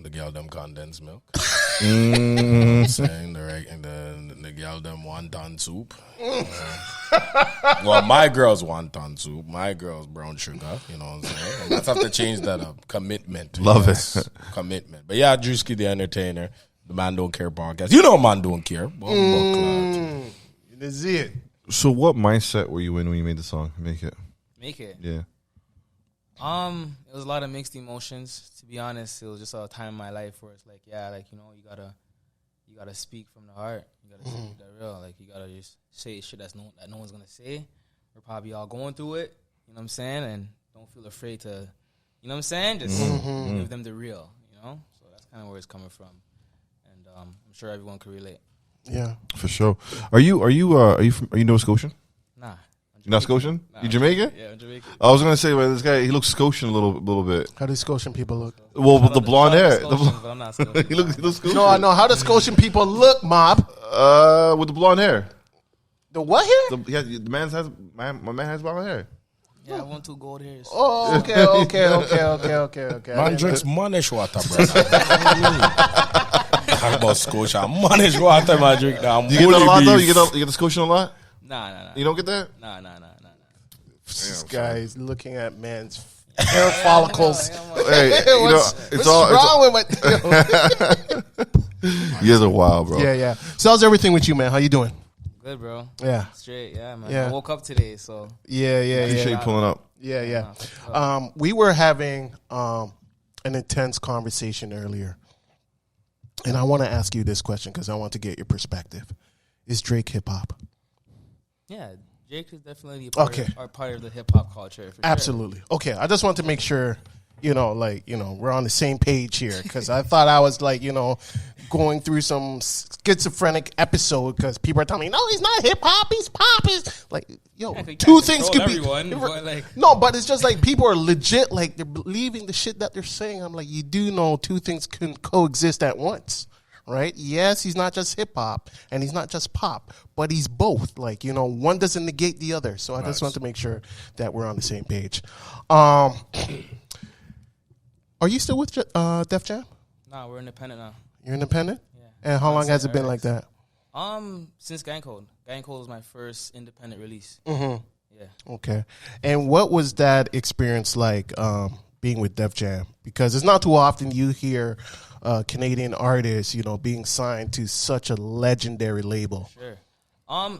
the girl them condensed milk. You know what I'm saying? The girl them wonton soup. Well, my girls wonton soup. My girls brown sugar. You know what I'm saying? And that's have to change that up. Commitment. Love it. Commitment. But yeah, Drewski the entertainer. The Man Don't Care podcast. You know Man Don't Care. This is it. So what mindset were you in when you made the song? Make It? Yeah. It was a lot of mixed emotions. To be honest, it was just a time in my life where it's like, yeah, like, you know, you gotta speak from the heart. You gotta speak that real. Like, you gotta just say shit that no one's gonna say. We're probably all going through it. You know what I'm saying? And don't feel afraid to, you know what I'm saying? Just give them the real. You know. So that's kind of where it's coming from, and I'm sure everyone can relate. Yeah, for sure. Are you Nova Scotian? Nah. You're not Scotian? Nah, you Jamaican? Yeah, I'm Jamaican. I was gonna say, this guy, he looks Scotian a little bit. How do Scotian people look? Well, with the blonde hair. But I'm not Scotian. he looks Scotian. No, I know. How do Scotian people look, Mob? With the blonde hair. The what hair? My man has blonde hair. Yeah, I want 2 gold hairs. Oh, okay. Man drinks Monash water, bro. Talk about Scotia. Monash water, man drink now. You get that a lot, though? You get the Scotian a lot? Nah. You don't get that? Nah. This guy is looking at man's hair follicles. Hey, what's wrong with my... You guys are wild, bro. Yeah. So how's everything with you, man? How you doing? Good, bro. Yeah. Straight, yeah, man. Yeah. I woke up today, so. Yeah. Appreciate you pulling up. Yeah. We were having an intense conversation earlier. And I want to ask you this question because I want to get your perspective. Is Drake hip-hop? Yeah, Drake is definitely a part of the hip-hop culture. For Absolutely. Sure. Okay, I just want to make sure, we're on the same page here because I thought I was going through some schizophrenic episode because people are telling me, no, he's not hip-hop, he's pop. He's like, two things could be. No, but it's just like people are legit, like they're believing the shit that they're saying. I'm like, you do know two things can coexist at once. Right? Yes, he's not just hip hop and he's not just pop, but he's both. Like, one doesn't negate the other. So I just want to make sure that we're on the same page. Are you still with Def Jam? Nah, we're independent now. You're independent? Yeah. And how long has it been like that? Since Gang Code. Gang Code was my first independent release. Mm-hmm. Yeah. Okay. And what was that experience like being with Def Jam? Because it's not too often you hear Canadian artists, being signed to such a legendary label. Sure.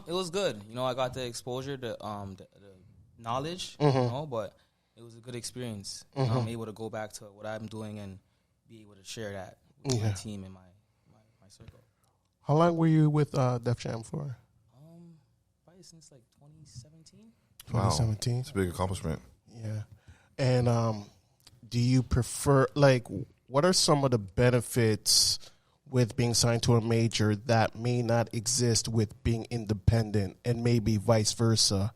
It was good. I got the exposure, the knowledge, but it was a good experience. I'm able to go back to what I'm doing and be able to share that with my team and my circle. How long were you with Def Jam for? Probably since 2017. 2017. It's a big accomplishment. Yeah. And do you prefer, what are some of the benefits with being signed to a major that may not exist with being independent, and maybe vice versa?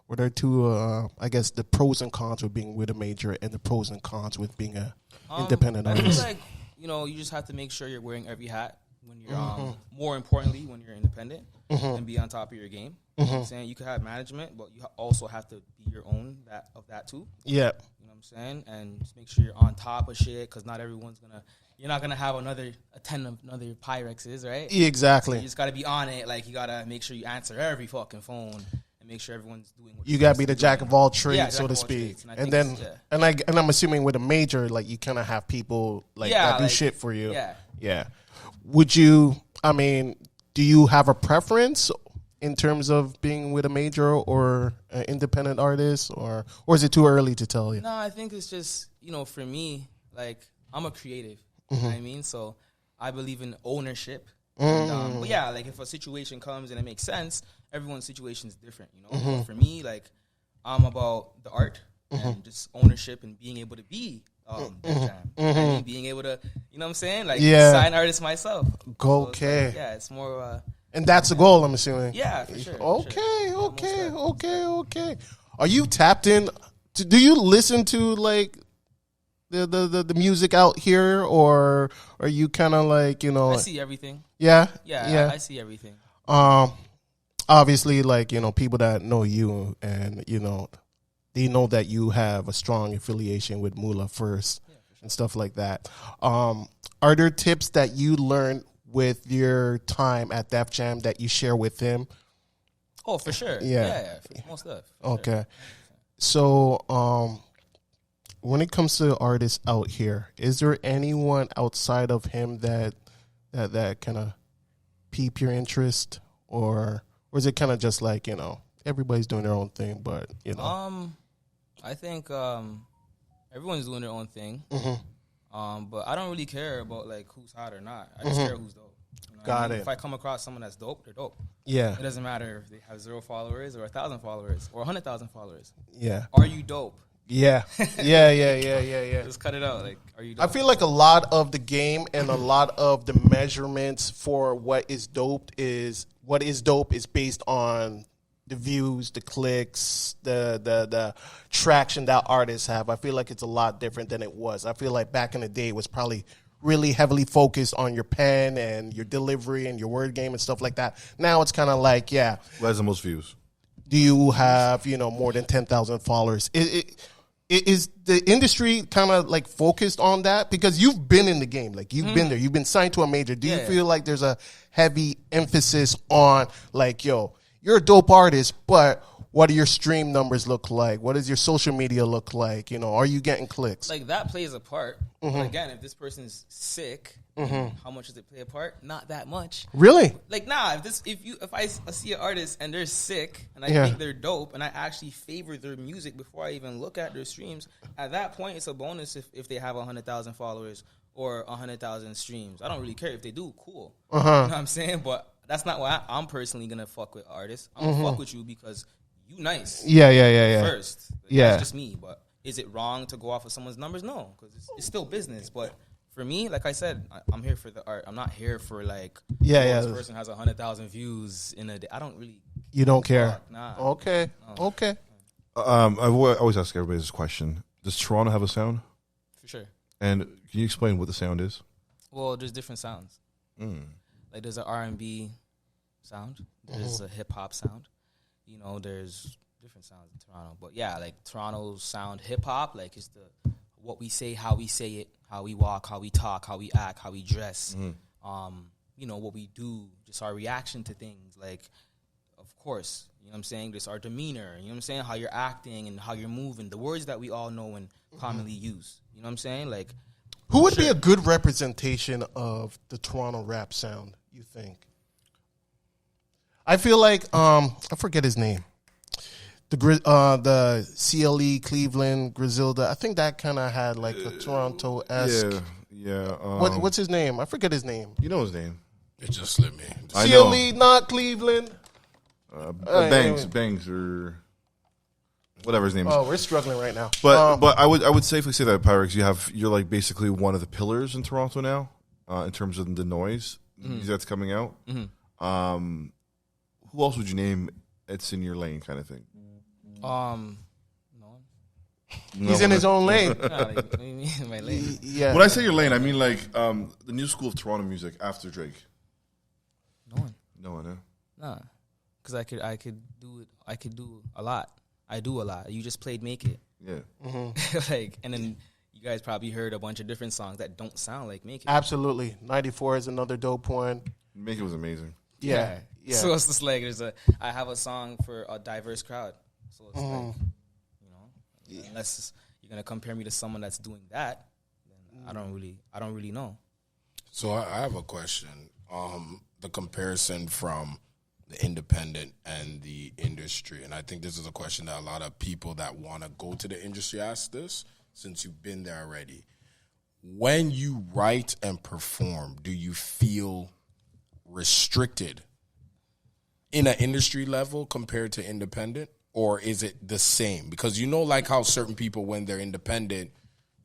What are two, the pros and cons with being with a major and the pros and cons with being an independent artist? I feel you just have to make sure you're wearing every hat when you're, more importantly, when you're independent and be on top of your game. You know what I'm saying? You could have management, but you also have to be your own of that too. Yeah. You know what I'm saying? And just make sure you're on top of shit because not everyone's you're not going to have another PVRXs, right? Exactly. So you just got to be on it. You got to make sure you answer every fucking phone and make sure everyone's doing what you got to be the jack of all trades, so to speak. And I'm assuming with a major, you kind of have people that do shit for you. Yeah. Would you, do you have a preference in terms of being with a major or an independent artist, or is it too early to tell you? No, I think it's just, for me, I'm a creative, you know what I mean? So I believe in ownership. And, but yeah, if a situation comes and it makes sense, everyone's situation is different, But for me, I'm about the art and just ownership and being able to be Def Jam. And being able to, you know what I'm saying? Sign artists myself. Okay. So it's more and that's the goal, I'm assuming. Yeah, for sure. Okay. Are you tapped in? Do you listen to the music out here, or are you kind of I see everything. Yeah. I see everything. Obviously, people that know you and they know that you have a strong affiliation with Moolah first. Yeah, for and stuff like that. Are there tips that you learned with your time at Def Jam that you share with him? Oh, for sure. Yeah. Most stuff. Okay. Sure. So, when it comes to artists out here, is there anyone outside of him that kind of pique your interest, or is it kind of just like, everybody's doing their own thing, but I think everyone's doing their own thing. But I don't really care about like who's hot or not. I just care who's dope. Got it. If I come across someone that's dope, they're dope. Yeah. It doesn't matter if they have 0 followers or 1,000 followers or 100,000 followers. Yeah. Are you dope? Yeah. Yeah. Just cut it out. Like, are you dope? I feel like a lot of the game and a lot of the measurements for what is dope is based on the views, the clicks, the traction that artists have. I feel like it's a lot different than it was. I feel like back in the day it was probably really heavily focused on your pen and your delivery and your word game and stuff like that. Now it's kind of like, Who has the most views? do you have, more than 10,000 followers? Is the industry kind of like focused on that? Because you've been in the game, like you've been there, you've been signed to a major. Do you feel like there's a heavy emphasis on like, you're a dope artist, but what do your stream numbers look like? What does your social media look like? Are you getting clicks? Like that plays a part. But again, if this person's sick, how much does it play a part? Not that much. Really? Like if I see an artist and they're sick and I think they're dope and I actually favor their music before I even look at their streams, at that point it's a bonus if they have 100,000 followers or 100,000 streams. I don't really care if they do. Cool. You know what I'm saying? But that's not why I'm personally gonna fuck with artists. I'm gonna fuck with you because you nice. Yeah. First, Yeah. That's just me. But is it wrong to go off of someone's numbers? No, because it's still business. But for me, like I said, I'm here for the art. I'm not here for like, this person has 100,000 views in a day. I don't really. You don't care. Nah. Okay. No. Okay. I always ask everybody this question: does Toronto have a sound? For sure. And can you explain what the sound is? Well, there's different sounds. Like there's an R&B sound. There's a hip hop sound. There's different sounds in Toronto. But yeah, like Toronto's sound hip hop, like it's what we say, how we say it, how we walk, how we talk, how we act, how we dress. What we do, just our reaction to things. Like, of course, you know what I'm saying? Just our demeanor, you know what I'm saying? How you're acting and how you're moving. The words that we all know and commonly use. You know what I'm saying? Like, who would be a good representation of the Toronto rap sound, you think? I feel like I forget his name. The CLE Cleveland Griselda. I think that kind of had like a Toronto-esque. Yeah. What's his name? I forget his name. You know his name. It just slipped me. I CLE, know. not Cleveland. Banks, or whatever his name is. Oh, we're struggling right now. But I would safely say that PVRX, you're like basically one of the pillars in Toronto now, in terms of the noise that's coming out. Who else would you name? It's in your lane, kind of thing. no. He's in his own lane. Like, my lane. Yeah. When I say your lane, I mean like the new school of Toronto music after Drake. No one, huh? Nah, because I could do it. I could do a lot. I do a lot. You just played Make It. Yeah. And then you guys probably heard a bunch of different songs that don't sound like Make It. Absolutely. 94 is another dope one. Make It was amazing. Yeah. So it's just like I have a song for a diverse crowd. So it's like, unless you're gonna compare me to someone that's doing that, then I don't really know. So I have a question. The comparison from the independent and the industry, and I think this is a question that a lot of people that want to go to the industry ask this, since you've been there already. When you write and perform, do you feel restricted in an industry level compared to independent, or is it the same? Because like how certain people, when they're independent,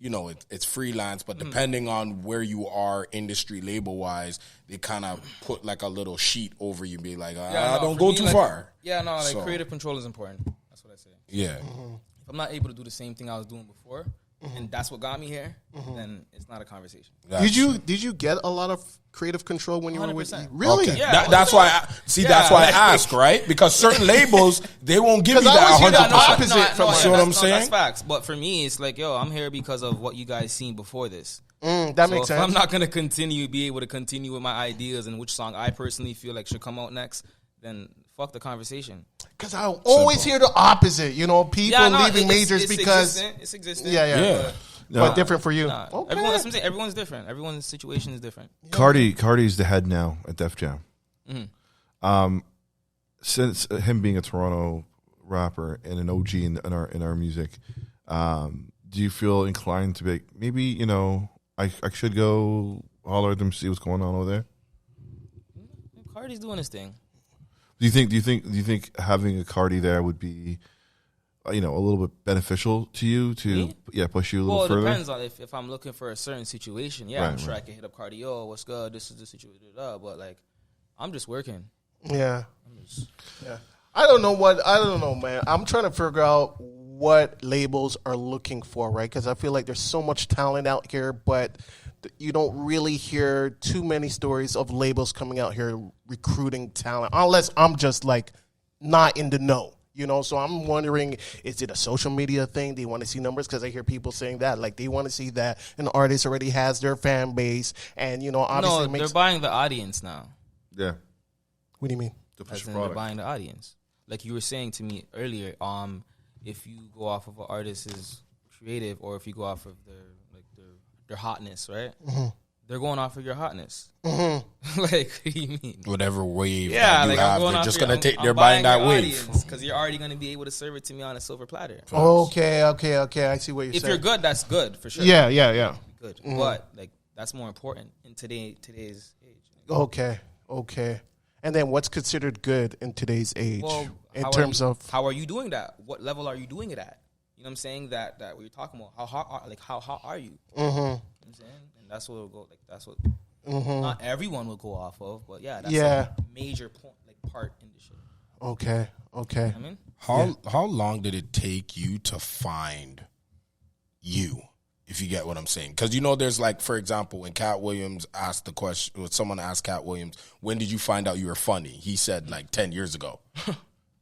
it's freelance, but depending on where you are industry label wise, they kind of put like a little sheet over you, be like, don't go too far. Yeah, no, creative control is important. That's what I say. Yeah. If I'm not able to do the same thing I was doing before, and that's what got me here, then it's not a conversation. Did you get a lot of creative control when you were with? 100%. Really? Okay. Yeah, That's why. That's why I ask, right? Because certain labels they won't give you I always hear that the 100%. opposite from See what I'm saying? That's facts. But for me, it's like, yo, I'm here because of what you guys seen before this. That So makes if sense. I'm not gonna be able to continue with my ideas and which song I personally feel like should come out next, then fuck the conversation. Because I always hear the opposite. You know, people leaving majors it's because it's existent. Yeah. But different for you. Nah, Okay. everyone, that's what I'm saying. Everyone's different. Everyone's situation is different. Cardi's the head now at Def Jam. Since him being a Toronto rapper and an OG in our music, do you feel inclined to be like, maybe, you know, I should go holler at them, see what's going on over there? Cardi's doing his thing. Do you think having a Cardi there would be, you know, a little bit beneficial to you to push you a little further? Well, it depends on if I'm looking for a certain situation. Yeah, I'm sure I can hit up Cardi. Yo, what's good? This is the situation. But like, I'm just working. Yeah. I don't know, man. I'm trying to figure out what labels are looking for, right? Because I feel like there's so much talent out here, but you don't really hear too many stories of labels coming out here recruiting talent, unless I'm just like not in the know, you know? So I'm wondering, is it a social media thing? Do you want to see numbers? Because I hear people saying that, like they want to see that an artist already has their fan base, and, you know, obviously they're buying the audience now. Yeah. What do you mean? As in they're buying the audience. Like you were saying to me earlier, if you go off of an artist's creative, or if you go off of their hotness, right? They're going off of your hotness. Like, what do you mean? Whatever wave Yeah, that you like have, they're just gonna take. They're buying that wave because you're already gonna be able to serve it to me on a silver platter. Okay. I see what you're saying. If you're good, that's good for sure. Yeah. Good, but like that's more important in today's age. Okay. And then what's considered good in today's age in terms of how are you doing that? What level are you doing it at? You know what I'm saying? That what you're talking about. How hot are you? You know what I'm saying? And that's what will go. Like that's what not everyone will go off of, but that's a major point, like part in the shit. Okay. You know what I mean, how long did it take you to find you? If you get what I'm saying. Because, you know, there's like, for example, when Cat Williams asked the question, when someone asked Cat Williams, when did you find out you were funny? He said like 10 years ago.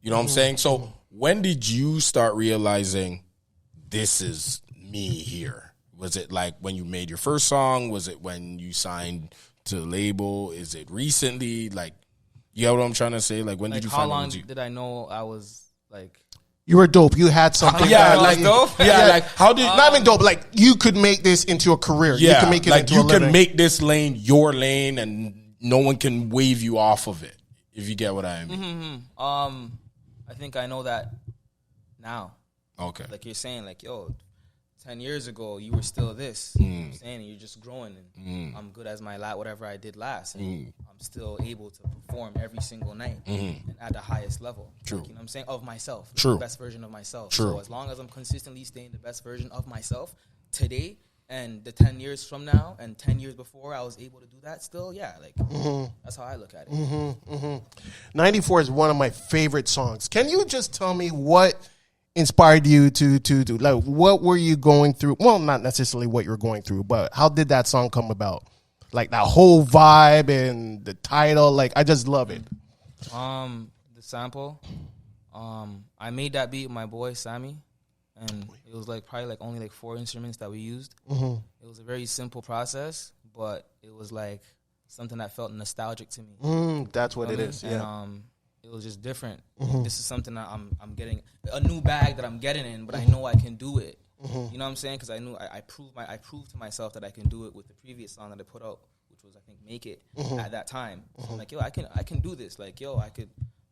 You know what I'm saying? So when did you start realizing this is me here? Was it like when you made your first song? Was it when you signed to the label? Is it recently? Like, you know what I'm trying to say? Like, when did you find out? How long did I know I was like... You were dope. You had something. Like how did not even dope? Like you could make this into a career. Yeah, you can make it like into you a living. can make this lane your lane, and no one can wave you off of it. If you get what I mean. I think I know that now. Okay. Like you're saying, like 10 years ago you were still this. You know what I'm saying? You're just growing, and I'm good as whatever I did last, and I'm still able to perform every single night and at the highest level. True. Like, you know what I'm saying? Of myself. True. The best version of myself. True. So as long as I'm consistently staying the best version of myself today, and the 10 years from now and 10 years before I was able to do that still, that's how I look at it. 94 is one of my favorite songs. Can you just tell me what inspired you to do? Like, what were you going through? Well, not necessarily what you were going through, but how did that song come about? Like that whole vibe and the title, like I just love it. The sample, I made that beat with my boy Sammy, and it was like probably like only like 4 instruments that we used. It was a very simple process, but it was like something that felt nostalgic to me. That's what it is. And, Yeah. it was just different. This is something that I'm getting, a new bag that I'm getting in, but I know I can do it. You know what I'm saying? Because I knew I proved to myself that I can do it with the previous song that I put out, which was I think Make It at that time. So I'm like, I can do this. Like, I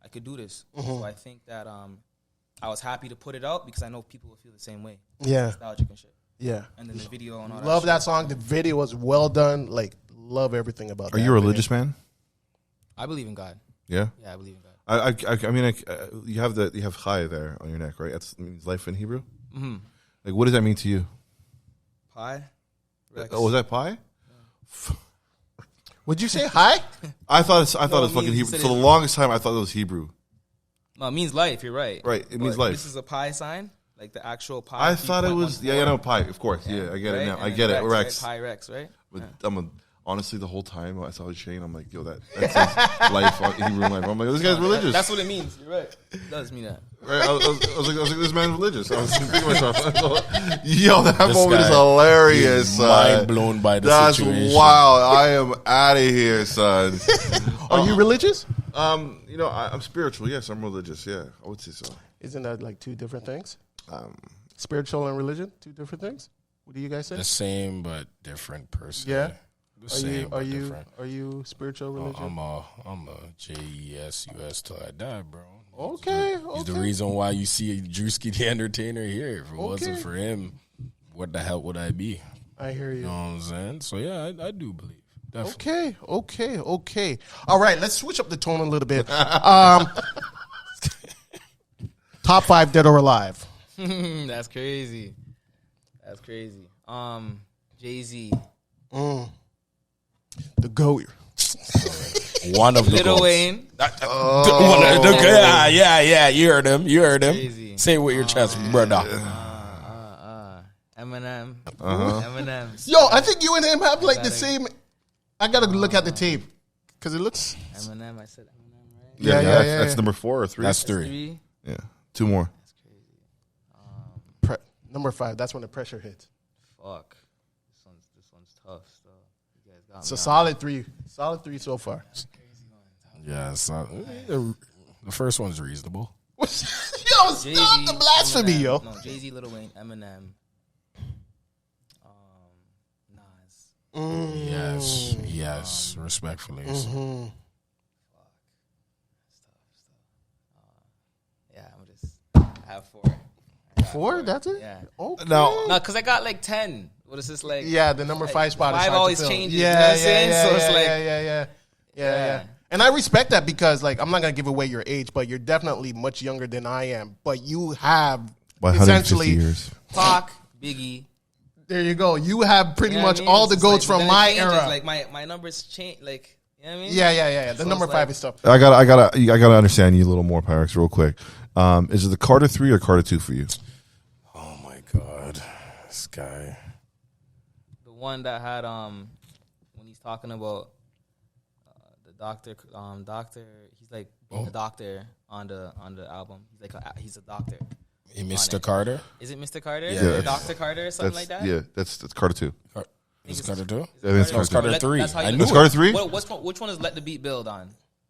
could do this. So I think that I was happy to put it out because I know people will feel the same way. Yeah. Nostalgic and shit. Yeah. And then the video and all Love that that song. The video was well done. Like, love everything about that. Are you a religious man? I believe in God. Yeah. Yeah, I believe in God. I mean, you have Chai there on your neck, right? That means life in Hebrew. Like, what does that mean to you? Pie. Oh, was that pie? Yeah. Would you say hi? I thought it's fucking he Hebrew. said For the it- longest time, I thought it was Hebrew. No, it means life. You're right. Right, it means But life. This is a pie sign. Like the actual pi. I thought it was pi. Of course, yeah, I get it now. I get it. Rex. Pi Rex, right? But honestly, the whole time I saw Shane, I'm like, yo, that's his life, Hebrew life. I'm like, this guy's religious. That's what it means. You're right. It does mean that. Right? I was like, this man's religious. I was thinking to myself, yo, that moment is hilarious. Mind blown by the situation. That's wild. I am out of here, son. Are you religious? I'm spiritual. Yes, I'm religious. Yeah, I would say so. Isn't that like two different things? Spiritual and religion, two different things. What do you guys say? The same but different person. Yeah. The same but different. Are you spiritual religion? I'm a JESUS till I die, bro. Okay. He's the reason why you see Drewski the Entertainer here. If it wasn't for him, what the hell would I be? I hear you. You know what I'm saying? So yeah, I do believe. Definitely. Okay. All right, let's switch up the tone a little bit. Top 5 dead or alive. That's crazy. Jay-Z. The GOAT. One of the Lil goats. Wayne. Yeah. You heard him. Crazy. Say it with your chest, brother. Eminem. Uh-huh. Eminem. Yo, I think you and him have like the same. I gotta look at the tape because it looks. Eminem. I said Eminem, right? Yeah. That's yeah. number 4 or 3. That's 3. Yeah, 2 more. That's crazy. Number 5. That's when the pressure hits. Fuck. This one's tough. So you guys got It's a me. solid 3. Solid 3 so far. Yeah, so, the first one's reasonable. Yo, stop the blasphemy, Eminem, yo. No, Jay-Z, Lil Wayne, Eminem. Nas. Yes, respectfully. Mm-hmm. Fuck. Yeah, I have 4. 4? That's it? Yeah. Okay. Now, No, because I got like 10. What is this like? Yeah, the number 5 spot is 5 hard to always fill. changes. Yeah, you know what I'm saying? So it's like, yeah. And I respect that because, like, I'm not gonna give away your age, but you're definitely much younger than I am. But you have by 150 essentially, years. Pac, Biggie. there you go. You have pretty You know what much I mean? all the It's goats like, from but then my it changes, era. Like my numbers change. Like, you know what I mean? Yeah. The So number it's 5 like- is tough. I gotta understand you a little more, Pyrex, real quick. Is it the Carter 3 or Carter 2 for you? Oh my God, this guy. The one that had when he's talking about the doctor, he's like being a doctor on the album. He's like he's a doctor. Hey, Mr. Carter. Is it Mr. Carter? Yeah, Or yeah. Dr. Carter or something like that? Yeah, that's Carter 2. Is it Carter 2? I think it's It's Carter Carter 3. That's how you I know. knew It's Carter 3? Which one is Let the Beat Build on?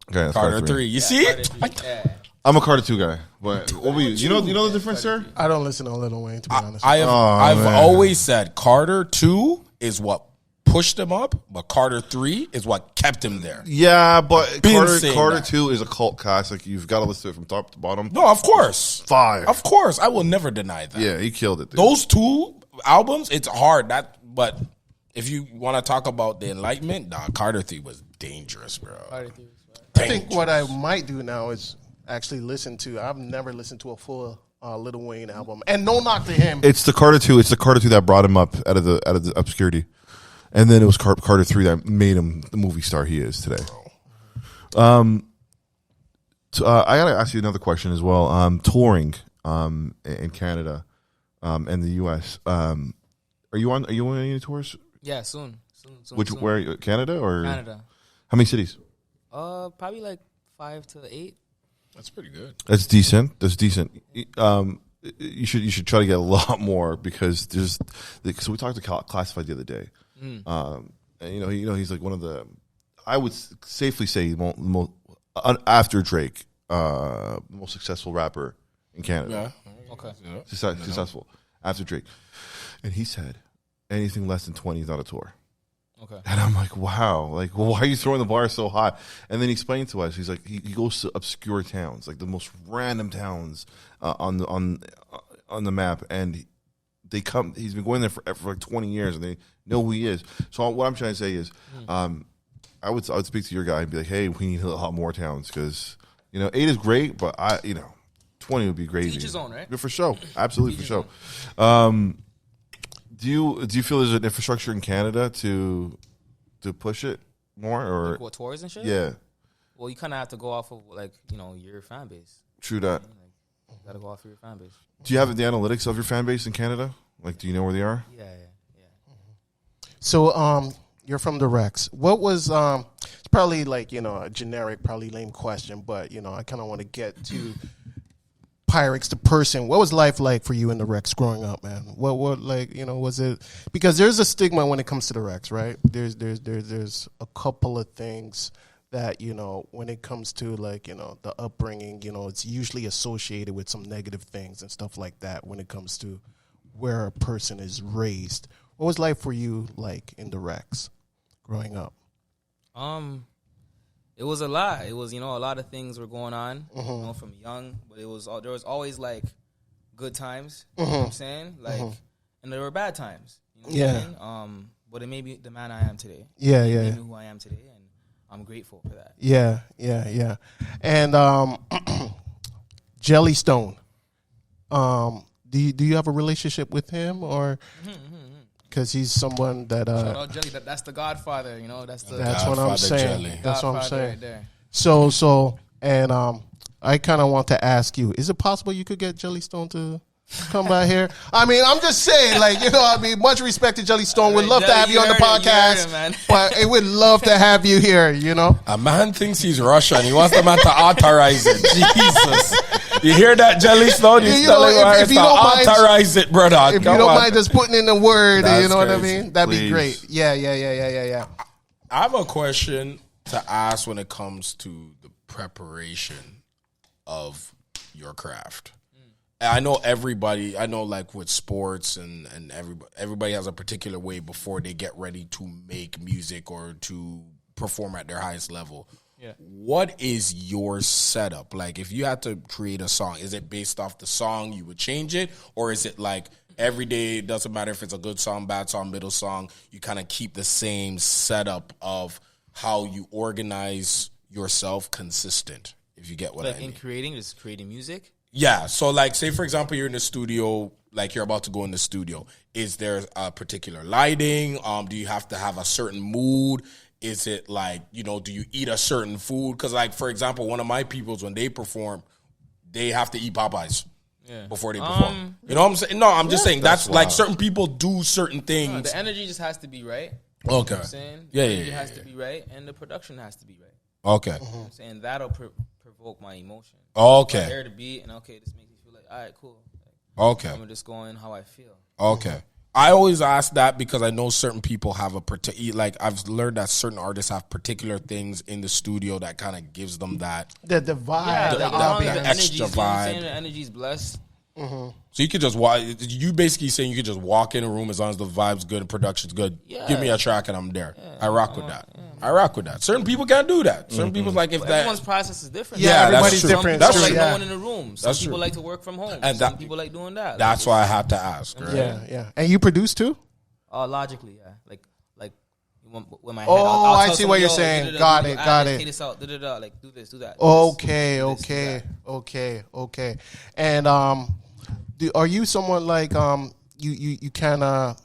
Okay, that's Carter 3. You see Carter it? 3. Yeah. I'm a Carter 2 guy. But what were you? You know the difference, sir? I don't listen to Lil Wayne, to be honest. I've man. always said Carter 2 is what pushed him up, but Carter 3 is what kept him there. Yeah, but Been Carter saying 2 is a cult classic. You've got to listen to it from top to bottom. No, of course. 5. Of course. I will never deny that. Yeah, he killed it. Dude. Those 2 albums, it's hard. But if you want to talk about the Enlightenment, Carter 3 was dangerous, bro. I think what I might do now is actually listen to. I've never listened to a full Lil Wayne album, and no knock to him. It's the Carter 2. It's the Carter 2 that brought him up out of the obscurity, and then it was Carter 3 that made him the movie star he is today. So, I gotta ask you another question as well. Touring in Canada and the U.S. Are you on any tours? Yeah, soon. Where Canada or Canada. How many cities? Probably like 5 to 8. That's pretty good. That's decent. You should try to get a lot more because we talked to Classified the other day, and he's like one of the, I would safely say most after Drake, the most successful rapper in Canada. Yeah. Okay. Successful after Drake, and he said anything less than 20 is not a tour. Okay. And I'm like, wow, like, well, why are you throwing the bar so high? And then he explained to us, he's like, he goes to obscure towns, like the most random towns on the map, and they come. He's been going there for like 20 years, and they know who he is. So what I'm trying to say is, I would speak to your guy and be like, hey, we need a lot more towns because 8 is great, but 20 would be crazy. Each his own, right? Yeah, for sure, absolutely for sure. Do you feel there's an infrastructure in Canada to push it more or Like what, tours and shit? yeah? Well, you kind of have to go off of like your fan base. True that. You gotta go after your fan base. Do you have the analytics of your fan base in Canada? Like, do you know where they are? Yeah. So, you're from the Rex. What was it's probably like, a generic, probably lame question, but I kind of want to get to PVRX the person. What was life like for you in the Rex growing up, man? What like, was it, because there's a stigma when it comes to the Rex, right? There's a couple of things that, when it comes to like, the upbringing, it's usually associated with some negative things and stuff like that when it comes to where a person is raised. What was life for you like in the Rex growing up? It was a lot. It was, a lot of things were going on, from young, but there was always like good times, you know what I'm saying? Like, and there were bad times, what I mean? But it made me the man I am today. It made me who I am today, and I'm grateful for that. Yeah. And Jellystone, do you have a relationship with him, or because he's someone that shout out Jelly, that's the Godfather, that's what I'm saying. Jelly. That's what I'm Godfather saying. right there. So and I kind of want to ask you, is it possible you could get Jellystone to come by here? I mean, I'm just saying, like, much respect to Jellystone. We'd love to have you on the podcast, but it would love to have you here, A man thinks he's Russian. He wants the man to authorize it. Jesus. You hear that, Jellystone? He's telling if you don't mind, authorize it, brother. If you don't mind just putting in the word, That's you know what I crazy. mean? That'd Please. be great. Yeah. I have a question to ask when it comes to the preparation of your craft. I know like with sports and everybody has a particular way before they get ready to make music or to perform at their highest level. Yeah. What is your setup? Like, if you had to create a song, is it based off the song, you would change it? Or is it like every day, it doesn't matter if it's a good song, bad song, middle song, you kind of keep the same setup of how you organize yourself consistent, if you get what I mean? In creating music? Yeah. So, like, say, for example, you're in the studio, like you're about to go in the studio. Is there a particular lighting? Do you have to have a certain mood? Is it like, do you eat a certain food? Because, like, for example, one of my peoples, when they perform, they have to eat Popeyes before they perform. You know what I'm saying? No, I'm just saying that's like certain people do certain things. No, the energy just has to be right. Okay. You know what I'm saying? Yeah, the energy yeah, has to be right, and the production has to be right. Okay. You know what I'm saying? That'll provoke my emotion. Okay. I hear the beat, and this makes me feel like, all right, cool. Okay. I'm just going how I feel. Okay. I always ask that because I know certain people have a particular, like, I've learned that certain artists have particular things in the studio that kind of gives them that. The vibe. Yeah, the the extra vibe. The energy's blessed. So you could just walk. You basically saying you could just walk in a room as long as the vibe's good and production's good. Yeah. Give me a track and I'm there. I rock with that. I rock with that. Certain people can't do that. Certain people's like if that. Everyone's process is different. Yeah, that's everybody's true. different. That's Some people true. like no one in the room. Some That's people true. like to work from home. And Some that- people like doing that. That's why I have to ask. Right? Yeah. And you produce too? Logically, yeah. Like when my head. Oh, I'll I tell see someone, what you're yo, saying. da-da-da, Got do it, that, got like, it. take this out, da-da-da, like do this, do that. Okay. Do that. And are you someone like you kind of,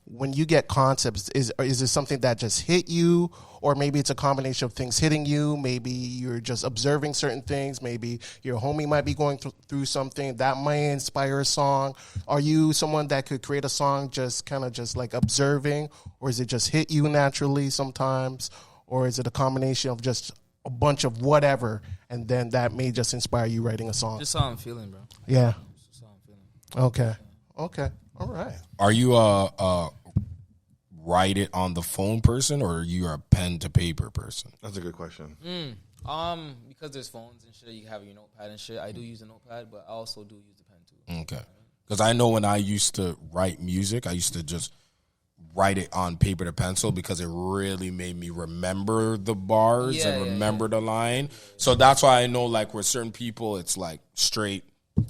when you get concepts, is it something that just hit you, or maybe it's a combination of things hitting you? Maybe you're just observing certain things. Maybe your homie might be going through something that might inspire a song. Are you someone that could create a song just kind of just like observing, or is it just hit you naturally sometimes, or is it a combination of just a bunch of whatever, and then that may just inspire you writing a song? Just how I'm feeling, bro. Yeah. Just how I'm feeling. Okay. All right. Are you a write it on the phone person, or are you a pen to paper person? That's a good question. Because there's phones and shit, you have your notepad and shit. I do use a notepad, but I also do use a pen too. Okay. Because I know when I used to write music, I used to just write it on paper to pencil because it really made me remember the bars and remember the line. So that's why I know, like, with certain people, it's like straight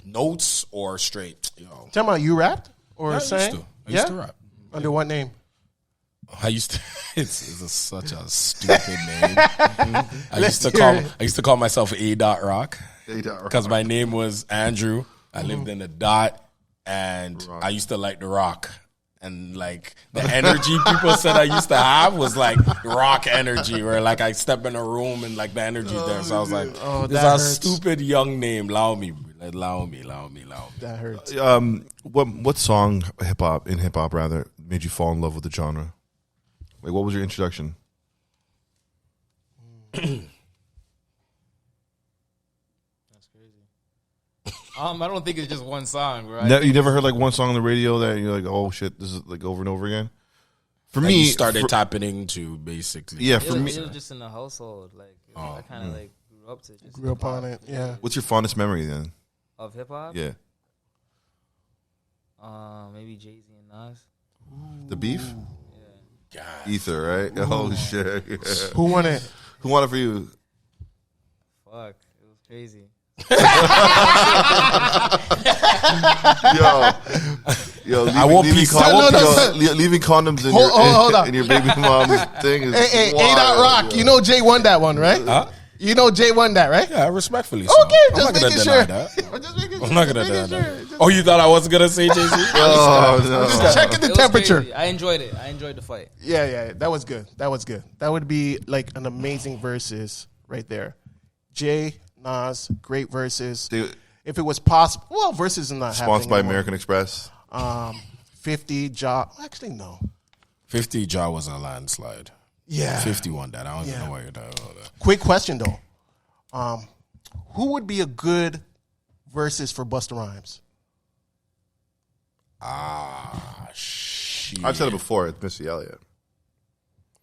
notes or straight, Tell me, you rapped or I sang? used to rap. Under what name? I used to. It's such a stupid name. I used to call myself A. Rock because my name was Andrew. I lived in the dot, and I used to like the rock. And like the energy people said I used to have was like rock energy, where like I step in a room and like the energy's there. So I was like, this is a stupid young name. Allow me. Allow me. That hurts. What song hip hop rather made you fall in love with the genre? Like, what was your introduction? That's crazy. I don't think it's just one song, bro. You never heard like one song on the radio that you're like, oh shit, this is like over and over again. For like me, you started tapping into basically. Yeah, it for me, was just in the household. Like I kind of like Grew up on it. Yeah. what's your fondest memory then? Of hip hop. Yeah, Maybe Jay-Z and Nas. the beef, God. Ether, right? Oh shit, yeah. Who won it? Who won it for you? Fuck, it was crazy. Yo, I won't be leaving condoms in Hold on. in your baby mom's thing is Hey, wild, A.Rock. yo. You know Jay won that one, right? Huh? You know Jay won that, right? Yeah, respectfully. Okay, so. just I'm not gonna making deny sure. that. I'm just making I'm not gonna just deny making that. sure. Oh, you thought I wasn't gonna say Jay-Z? Oh, no. Just checking the It was temperature. crazy. I enjoyed it. I enjoyed the fight. Yeah, that was good. That would be like an amazing versus right there. Jay, Nas, great verses. Dude, If it was possible, well, versus is not sponsored happening by anymore. American Express. 50 job. Actually, no. 50 Jaw was a landslide. Yeah. 50 won that. I don't even Yeah. know why you're talking about that. Quick question though. Who would be a good versus for Busta Rhymes? Shit. I've said it before. It's Missy Elliott.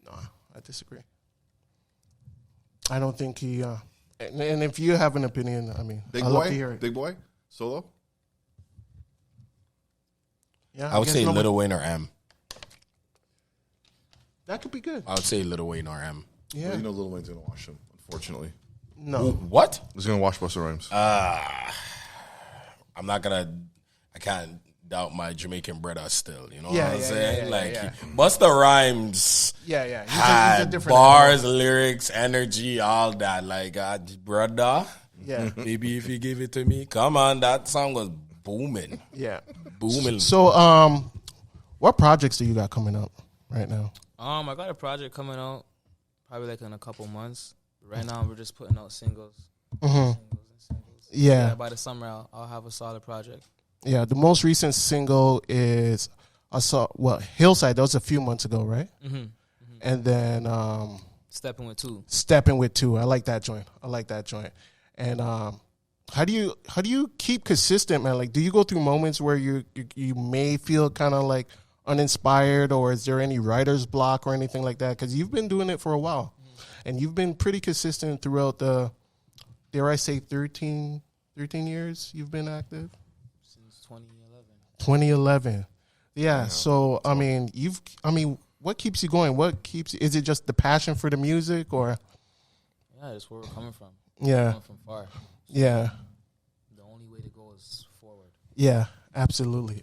No, I disagree. I don't think he. And if you have an opinion, I mean, Big I'd Boy. love to hear it. Big Boy. Solo. Yeah, I would guess say no- Lil Wayne or M. That could be good. I would say Lil Wayne or M. Yeah. Well, you know Lil Wayne's gonna wash him. Unfortunately, No. What? he's gonna wash Busta Rhymes. I'm not gonna. I can't doubt my Jamaican brother still. You know Yeah, what I'm yeah, saying? yeah, like yeah. Busta Rhymes Yeah. He's a had different bars, lyrics, energy, all that. Like, brother, Yeah. maybe if you give it to me, come on, that song was booming, Yeah. booming. So, what projects do you got coming up right now? I got a project coming out probably like in a couple months. Right now, we're just putting out singles. Singles. Yeah. By the summer, I'll have a solid project. Yeah. The most recent single is Hillside. That was a few months ago, right? And then Stepping with two. Stepping with Two. I like that joint. And how do you keep consistent, man? Like, do you go through moments where you may feel kind of like uninspired, or is there any writer's block or anything like that? Because you've been doing it for a while, and you've been pretty consistent throughout the, dare I say, 13 years you've been active? Since 2011. 2011. Yeah. So, I mean, what keeps you going? Is it just the passion for the music, or? Yeah, that's where we're coming from. Yeah. We're coming from far. Yeah. The only way to go is forward. Yeah. Absolutely.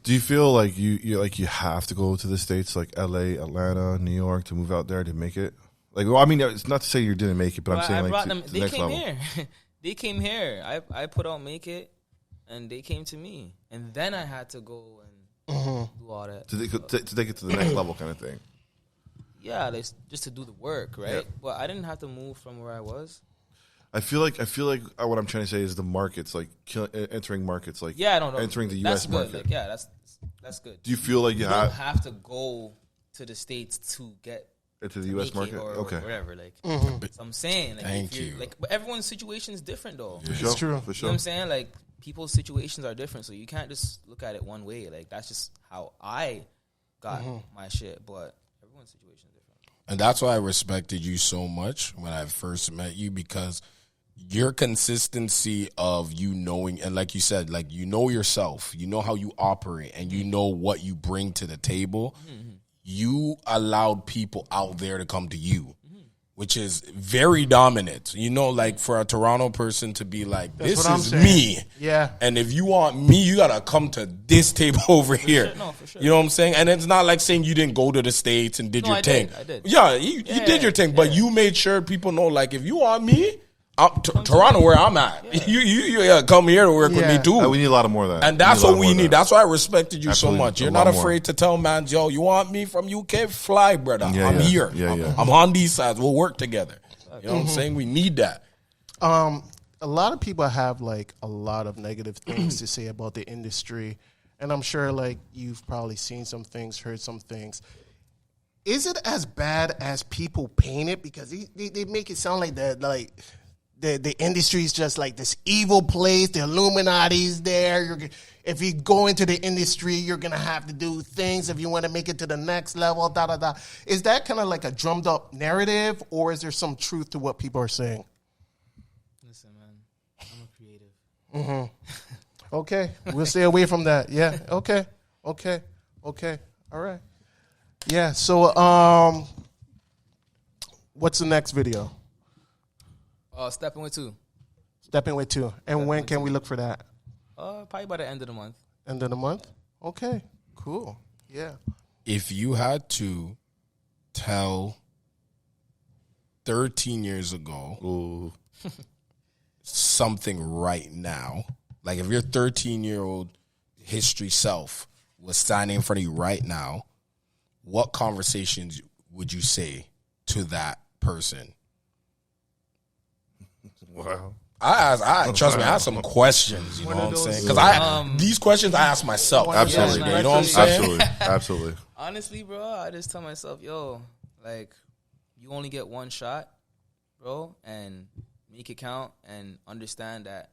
Do you feel like you have to go to the States, like LA, Atlanta, New York, to move out there to make it? Like, well, I mean, it's not to say you didn't make it, but I'm saying I like brought to them. the They next came level. here. They came here. I put out Make It, and they came to me, and then I had to go and do all that. To take it to the next level, kind of thing. Yeah, just to do the work, right? Yeah. But I didn't have to move from where I was. I feel like what I'm trying to say is the markets, like entering markets, like Yeah, I don't know. entering the That's U.S. good. market. Like, yeah, that's good. Do you feel like you You don't have have to go to the States to get into the U.S. make it market? or Okay, whatever. Like, Mm-hmm. so I'm saying, like, Thank if you're- you. Like, but everyone's situation is different, though. for You sure, true. for know sure. what I'm saying? Like, people's situations are different, so you can't just look at it one way. Like, that's just how I got my shit. But everyone's situation is different. And that's why I respected you so much when I first met you, because your consistency of you knowing, and like you said, like, you know yourself, you know how you operate, and you know what you bring to the table. You allowed people out there to come to you, which is very dominant. You know, like, for a Toronto person to be like, That's this what I'm is saying. me. Yeah. And if you want me, you gotta come to this table over here. sure. No, for sure. You know what I'm saying? And it's not like saying you didn't go to the States and did No, your I thing. did. I did. Yeah, you did your thing, but you made sure people know, like, if you want me, Toronto, where I'm at, you come here to work with me too. We need a lot of more of that. And that's what we need. That's why I respected you Absolutely. so much. A You're lot not more. afraid to tell man, yo, you want me from UK? Fly, brother. Yeah, I'm yeah. here. Yeah, yeah. I'm on these sides. We'll work together. You know what I'm saying? We need that. a lot of people have like a lot of negative things to say about the industry, and I'm sure like you've probably seen some things, heard some things. Is it as bad as people paint it? Because they make it sound like that, like the industry is just like this evil place. The Illuminati's there. If you go into the industry, you're gonna have to do things if you want to make it to the next level. Da da da. Is that kind of like a drummed up narrative, or is there some truth to what people are saying? Listen, man, I'm a creative. Mm-hmm. Okay, we'll stay away from that. Yeah. Okay. All right. Yeah. So, what's the next video? Stepping with 2. Stepping with 2. And when can we look for that? Probably by the end of the month. End of the month? Okay. Cool. Yeah. If you had to tell 13 years ago something right now, like if your 13-year-old history self was standing in front of you right now, what conversations would you say to that person? Wow. Trust me, I have some questions, you know what I'm saying? Because these questions I ask myself. Absolutely. You know what I'm saying? Absolutely. Honestly, bro, I just tell myself, yo, like, you only get one shot, bro, and make it count and understand that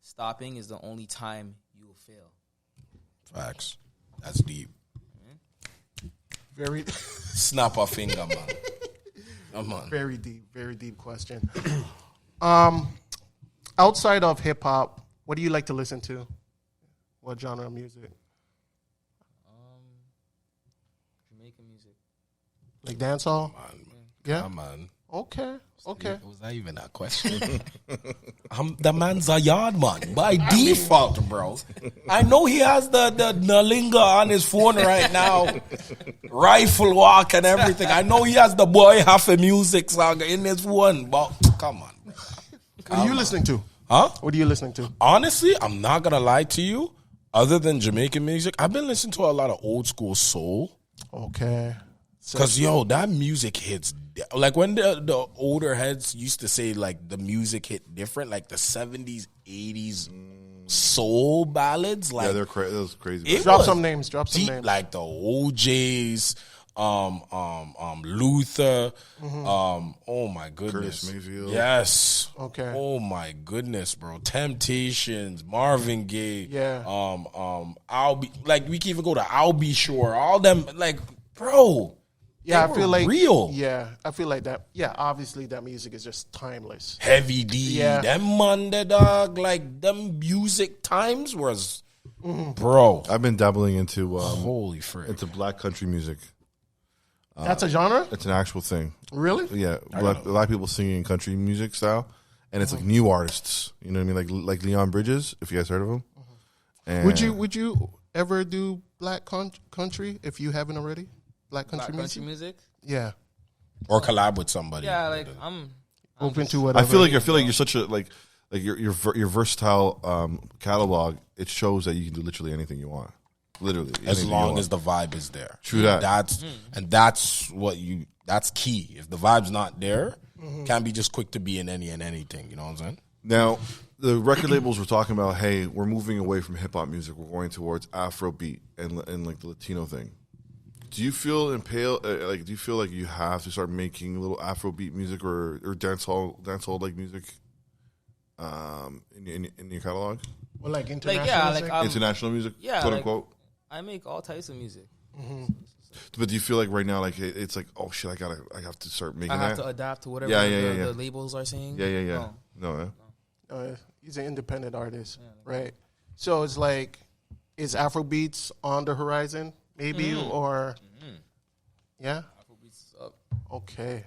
stopping is the only time you will fail. Facts. That's deep. Very Snap a finger, man. Come on. very deep question. Outside of hip hop, what do you like to listen to? What genre of music? Jamaican music. Like dancehall? Yeah. Come on. Okay. Was that even a question? The man's a yard man by default, bro. I know he has the Nalinga on his phone right now, rifle walk and everything. I know he has the boy half a music song in his phone, but come on. What are you listening to? Huh? What are you listening to? Honestly, I'm not gonna lie to you. Other than Jamaican music, I've been listening to a lot of old school soul. Okay. Cause that music hits like when the older heads used to say like the music hit different, like the 70s, 80s soul ballads. Like Yeah, those crazy. Drop some names. like the OJs, Luther, oh my goodness, Curtis Mayfield. Yes. Okay. Oh my goodness, bro. Temptations, Marvin Gaye. Yeah. I'll be like we can even go to I'll Be Sure. All them like, bro. Yeah, they I feel were like real. Yeah, I feel like that. Yeah, obviously that music is just timeless. Heavy D, Yeah. them Monday dog, like them music times was, bro. I've been dabbling into Holy frick. into black country music. That's a genre? It's an actual thing. Really? Yeah, a lot of people singing country music style, and it's like new artists. You know what I mean? Like Leon Bridges, if you guys heard of him. And Would you ever do black country if you haven't already? Black country music? Yeah. Or collab with somebody. Yeah, like I'm Open to whatever. I feel like you're such a like your versatile catalog. It shows that you can do literally anything you want. Literally, As anything long you as the vibe is there. True that. That's key. If the vibe's not there, can't be just quick to be in any and anything. You know what I'm saying? Now, the record labels were talking about, hey, we're moving away from hip hop music. We're going towards Afrobeat and like the Latino thing. Do you feel do you feel like you have to start making a little Afrobeat music or dancehall like music in your catalog? Well, like international music? International music, yeah, quote like, unquote. I make all types of music. But do you feel like right now, like it's like, oh shit, I have to start making I have that? to adapt to whatever the labels are saying. Yeah. No. He's an independent artist, right? So it's like, is Afrobeats on the horizon, maybe, or yeah? Afrobeats is up. Okay.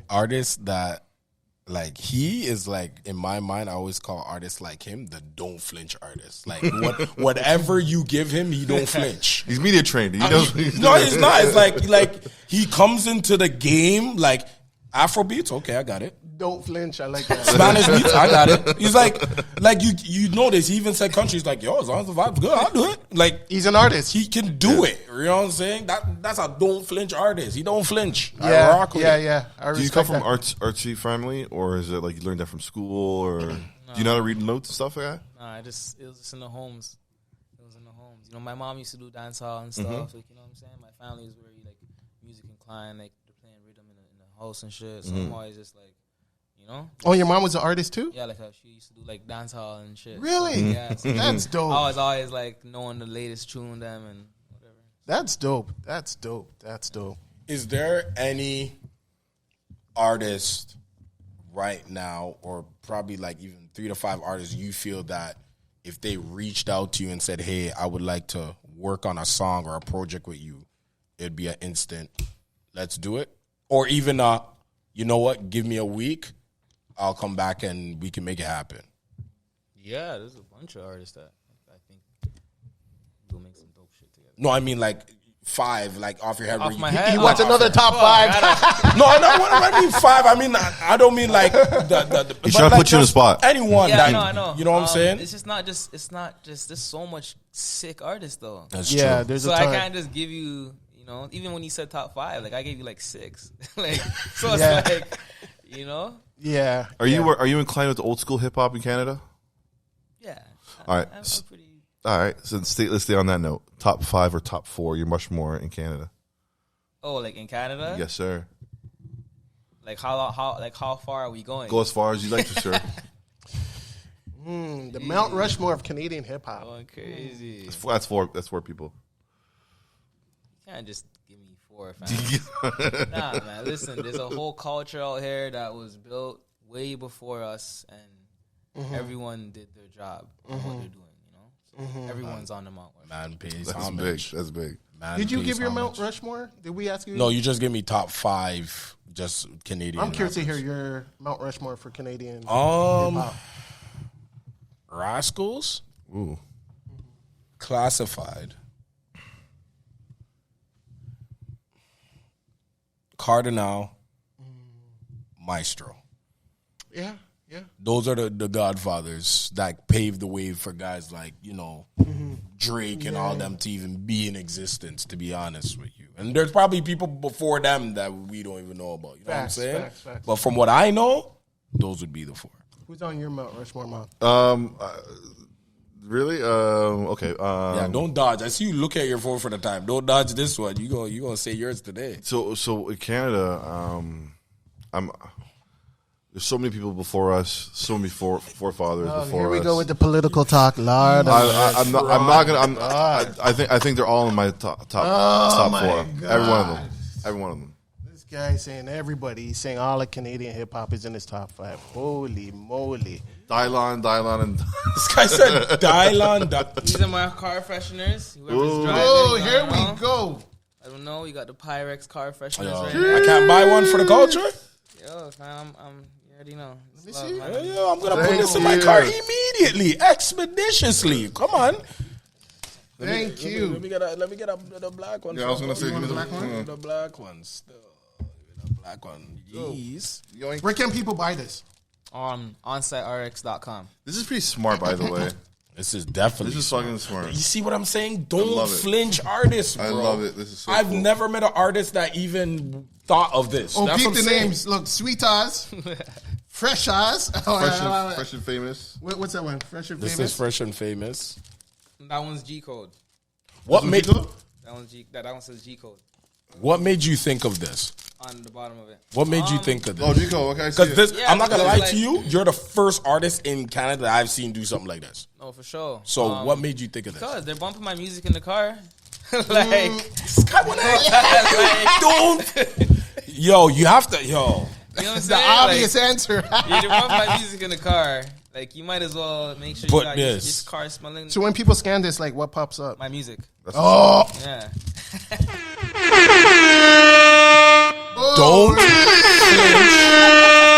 Artists that, like, he is like, in my mind, I always call artists like him the don't flinch artist. Like, whatever you give him, he don't flinch. He's media trained. He knows. No, he's not. It's like he comes into the game like Afrobeats. Okay, I got it. Don't flinch. I like that. Spanish beats, I got it. He's like you notice. He even said countries like, yo, as long as the vibe's good, I'll do it. Like, He's an artist. he can do it. You know what I'm saying? That's a don't flinch artist. He don't flinch. I Yeah, rock with it. yeah. I Do you come respect from that. artsy family, or is it like you learned that from school, or? No, Do you know how to read notes and stuff like that? Nah, it was just in the homes. It was in the homes. You know, my mom used to do dance hall and stuff. Like, you know what I'm saying? My family is very like music inclined. Like they're playing rhythm in the house and shit. So I'm always just like, you know. Oh, your mom was an artist too? Yeah, like she used to do like dance hall and shit. Really? So, yeah. So That's dope. I was always like knowing the latest tune them and whatever. That's dope. That's dope. That's dope. Is there any artist right now, or probably like even 3 to 5 artists, you feel that if they reached out to you and said, hey, I would like to work on a song or a project with you, it'd be an instant, let's do it? Or even, you know what, give me a week, I'll come back and we can make it happen? Yeah, there's a bunch of artists that I think will make some dope shit together. No, I mean like 5, like off your head. Off my head? He wants another top 5. No, when I mean 5, I mean I don't mean like the He's trying to put you in the spot. Anyone Yeah, that I know. you know what I'm saying? It's not just there's so much sick artists though. That's Yeah, true. there's So a I ton. can't just give you, you know, even when you said top 5, like I gave you like 6. Like so it's Yeah. like, you know? Yeah. Are you inclined with old school hip hop in Canada? Yeah. All right. I'm pretty. All right, so let's stay on that note. Top 5 or top 4, you're much more in Canada. Oh, like in Canada? Yes, sir. Like how far are we going? Go as far as you like to, sir. The Mount Rushmore of Canadian hip hop. Going crazy. That's 4 people. You can't just give me 4 fam. Nah, man. Listen, there's a whole culture out here that was built way before us, and everyone did their job on what they're doing. You know, so everyone's on the Mount Rushmore. Man pays That's homage. big. That's big. Man Did you pays give your homage. Mount Rushmore? Did we ask you? No, you just give me top 5, just Canadian. I'm curious to rappers. hear your Mount Rushmore for Canadian hip Um, hop. Rascals, Ooh. Classified, Cardinal, Maestro. Yeah, yeah. Those are the godfathers that paved the way for guys like, you know, Drake and all them to even be in existence, to be honest with you. And there's probably people before them that we don't even know about. You know Facts, what I'm saying? facts. But from what I know, those would be the 4. Who's on your Mount Rushmore, Mom? Really? Okay. Yeah, don't dodge. I see you look at your phone for the time. Don't dodge this one. You gonna say yours today. So in Canada, there's so many people before us, so many forefathers before us. Here we go with the political talk, Lord. I'm not gonna. I think they're all in my top 4. Every one of them. Every one of them. This guy saying everybody. He's saying all of Canadian hip hop is in his top 5. Holy moly! Dylan, and This guy said Dylan. These are my car fresheners. Whoever's Ooh. driving, Oh, you here know. we go. I don't know. You got the PVRX car fresheners Yo, right here. I can't buy one for the culture. Yo, fam, you already know. Let me see. Yeah, I'm gonna put Thank this in my you. car immediately, expeditiously. Come on. Thank you. Let me get the black one. Yeah, I was gonna say, give me the black one? The black one still. Give me the black one. Jeez. Where can people buy this? On onsiterx.com. this is pretty smart, by the way. This is definitely. This is fucking smart. You see what I'm saying? Don't love it. flinch artists, bro. I love it. This is so I've cool. never met an artist that even thought of this. Oh, That's peep what the I'm saying. names. Look, Sweet Oz, Fresh Oz. Fresh and famous. What's that one? Fresh and This famous. is fresh and famous. That one's G code. What made That one's G. That one says G code What made you think of this? on the bottom of it. What made you think of this? Oh, Nico. Okay, I see Because it. this, Yeah, I'm not gonna lie because, to you. You're the first artist in Canada that I've seen do something like this. No, for sure. So, what made you think of this? Because they're bumping my music in the car. like, This guy wanna- don't. Yo, you have to. Yo, you know what I'm the saying? obvious answer. Like, they're bumping my music in the car. Like, you might as well make sure Put you got your this. car smelling So when people scan this, like, what pops up? my music. Oh, Yeah. don't flinch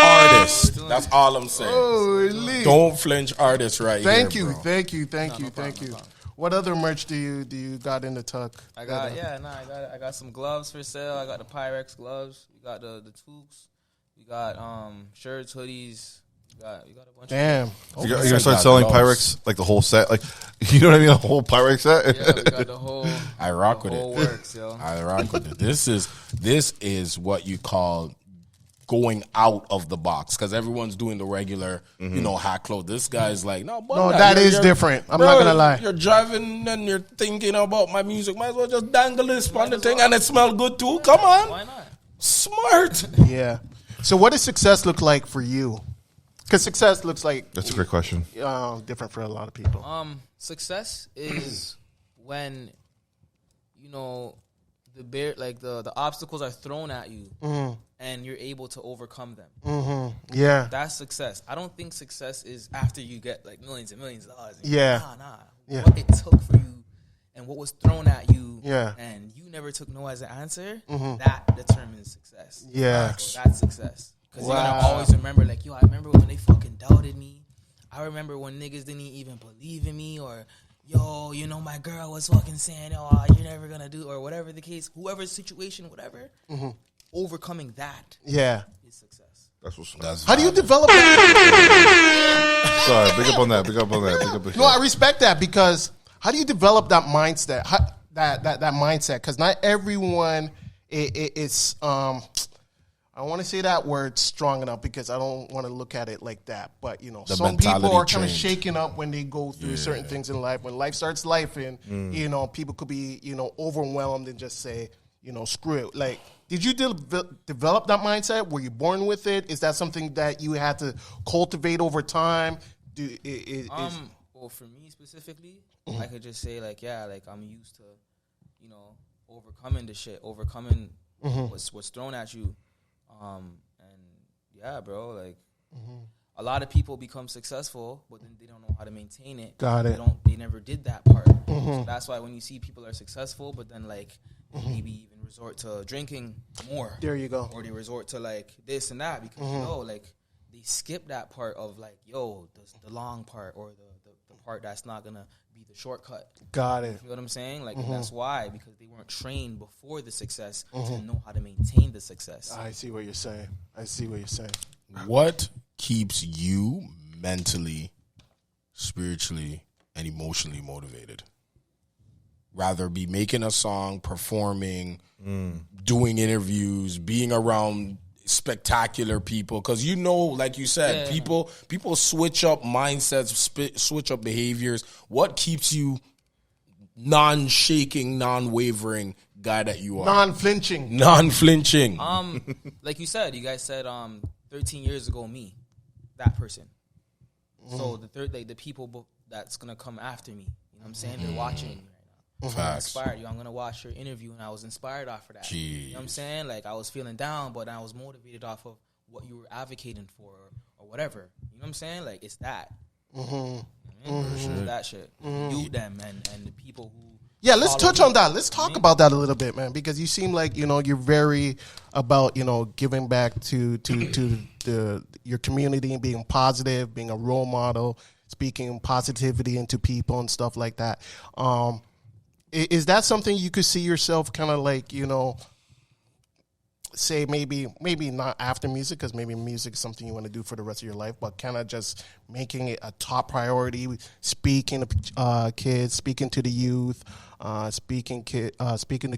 artist. That's all I'm saying. holy! Don't flinch artists right Thank here, you, bro. thank you, thank No, you, no thank problem, you. no problem. What other merch do you got in the tuck? I got some gloves for sale. I got the PVRX gloves. We got the toques. We got shirts, hoodies. We got a bunch Damn. You're gonna start selling Pyrex, like the whole set, like you know what I mean, a whole Pyrex set. Yeah, we got the whole I rock with whole it. works, yo. I rock with it. This is what you call going out of the box because everyone's doing the regular, hack clothes. This guy's like, no, that is different. I'm not gonna lie. You're driving and you're thinking about my music. Might as well just dangle this on the thing, and it smells good too. Come on, Why not? smart. Yeah. So what does success look like for you? Because success looks like That's a great question. different for a lot of people. Success is when the obstacles are thrown at you and you're able to overcome them. Yeah. That's success. I don't think success is after you get like millions and millions of dollars. Yeah. Nah. Yeah. What it took for you and what was thrown at you, Yeah. and you never took no as an answer, that determines success. Yeah. So that's success. Because you're Wow. going to always remember, like, yo, I remember when they fucking doubted me. I remember when niggas didn't even believe in me, or, yo, my girl was fucking saying, oh, you're never going to do, or whatever the case, whoever's situation, whatever, overcoming that Yeah. is success. That's what's. How do you develop that? Sorry, big up on that. Big up on that. Big up. No, I respect that, because how do you develop that mindset? That mindset? Because not everyone is I want to say that word strong enough because I don't want to look at it like that. But, some people are kind of shaken up when they go through certain things in life. When life starts life and, people could be, overwhelmed and just say, screw it. Like, did you develop that mindset? Were you born with it? Is that something that you had to cultivate over time? Well, for me specifically, I could just say, like, I'm used to, overcoming the shit, overcoming what's thrown at you. Bro, like a lot of people become successful, but then they don't know how to maintain it. Got it. They never did that part. So that's why when you see people are successful, but then like maybe even resort to drinking more. There you go. Or they resort to like this and that because like they skip that part of like, the long part or the part that's not gonna be the shortcut. Got it. You know what I'm saying? Like, and that's why, because they weren't trained before the success to know how to maintain the success. I see what you're saying. What keeps you mentally, spiritually, and emotionally motivated? Rather be making a song, performing, doing interviews, being around spectacular people, because like you said, people switch up mindsets, switch up behaviors. What keeps you non-shaking, non-wavering guy that you are? Non-flinching. Like you said, you guys said 13 years ago, me, that person. So the people that's gonna come after me, you know what I'm saying? They're watching me right now. I'm inspired. I'm gonna watch your interview, and I was inspired off of that. Jeez. You know what I'm saying? Like, I was feeling down, but I was motivated off of what you were advocating for, or whatever. You know what I'm saying? Like, it's that. That shit. You, them, and the people who. Yeah, let's touch on that. Let's talk about that a little bit, man, because you seem like, you're very about, giving back to your community and being positive, being a role model, speaking positivity into people and stuff like that. Is that something you could see yourself kind of like, say maybe not after music, because maybe music is something you want to do for the rest of your life, but kind of just making it a top priority, speaking to kids, speaking to the youth, speaking to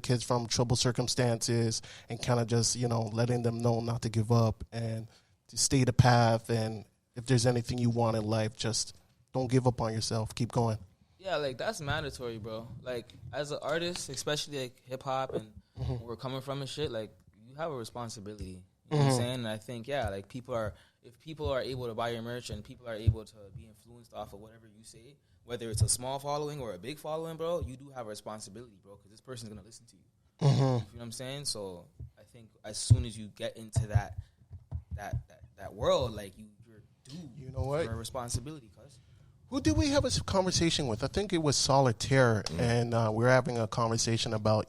kids from troubled circumstances, and kind of just, letting them know not to give up and to stay the path. And if there's anything you want in life, just don't give up on yourself. Keep going. Yeah, like, that's mandatory, bro. Like, as an artist, especially like hip hop and where we're coming from and shit, like, you have a responsibility. You know what I'm saying? And I think, if people are able to buy your merch and people are able to be influenced off of whatever you say, whether it's a small following or a big following, bro, you do have a responsibility, bro, because this person's gonna listen to you. You know what I'm saying? So I think as soon as you get into that world, like, you're due. You know what? For a responsibility, cuz. Who did we have a conversation with? I think it was Solitaire, and we were having a conversation about,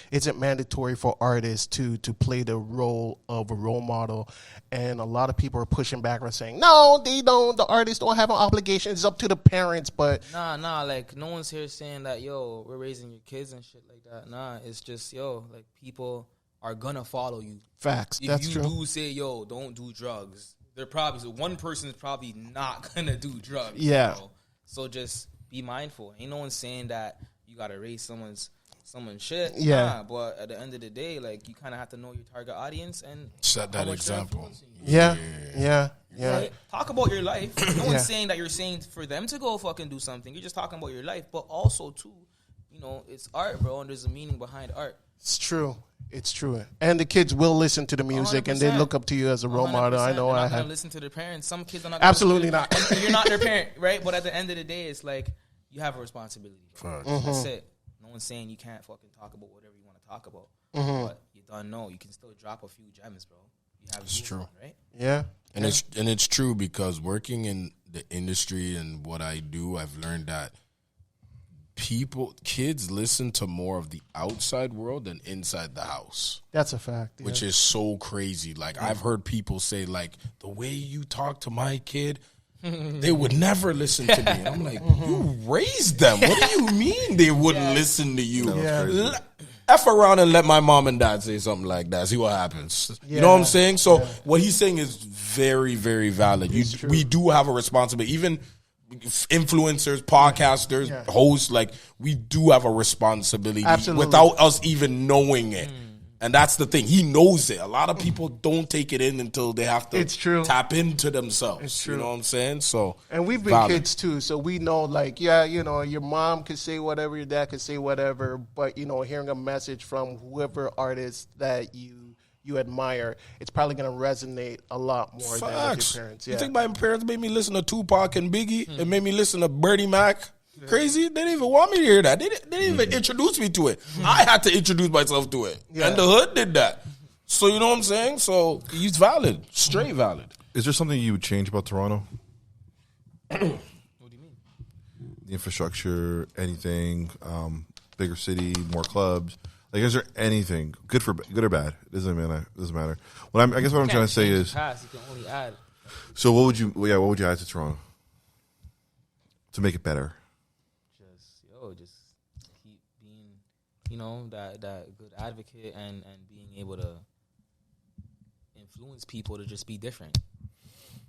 is it mandatory for artists to play the role of a role model? And a lot of people are pushing back and saying, no, they don't. The artists don't have an obligation. It's up to the parents. But nah, like, no one's here saying that, we're raising your kids and shit like that. Nah, it's just, like, people are gonna follow you. Facts. That's true. If you do say, don't do drugs, they're probably, one person is probably not gonna do drugs. Yeah. So just be mindful. Ain't no one saying that you gotta raise someone's someone's shit. Yeah. Nah, but at the end of the day, like, you kind of have to know your target audience and Set that how much they're example. influencing you. Yeah. Right? Talk about your life. No Yeah. one's saying that you're saying for them to go fucking do something. You're just talking about your life, but also too, you know, it's art, bro, and there's a meaning behind art. It's true. It's true. And the kids will listen to the music and they 100%. look up to you as a role model. I know They're I not gonna have. listen to their parents. Some kids are not gonna Absolutely listen to not. and you're not their parent, right? But at the end of the day, it's like you have a responsibility. Facts. That's it. No one's saying you can't fucking talk about whatever you want to talk about. But you don't know. You can still drop a few gems, bro. You have It's true. on, right? Yeah. And it's true because working in the industry and what I do, I've learned that kids listen to more of the outside world than inside the house, That's a fact. Yeah. which is so crazy. Like I've heard people say, like, the way you talk to my kid, they would never listen to me. And I'm like, you raised them. What do you mean they wouldn't listen to you? Yeah. F around and let my mom and dad say something like that. See what happens. You know what I'm saying? So what he's saying is very, very valid. We do have a responsibility. Even influencers, podcasters, hosts, like, we do have a responsibility without us even knowing it. And that's the thing. He knows it. A lot of people don't take it in until they have to tap into themselves. It's true. You know what I'm saying? So, and we've been kids too, so we know, like, yeah, you know, your mom could say whatever, your dad could say whatever, but, you know, hearing a message from whoever artist that you admire, it's probably going to resonate a lot more than with your parents. Yeah. You think my parents made me listen to Tupac and Biggie and made me listen to Bernie Mac? Crazy? They didn't even want me to hear that. They didn't even introduce me to it. I had to introduce myself to it. And the hood did that. So, you know what I'm saying? So, he's valid. Straight valid. Is there something you would change about Toronto? What do you mean? The infrastructure, anything, bigger city, more clubs. Like, is there anything good or bad? It doesn't matter. I guess what I'm trying to say is, you can only add. so what would you add to Toronto to make it better? Just keep being, you know, that good advocate and being able to influence people to just be different.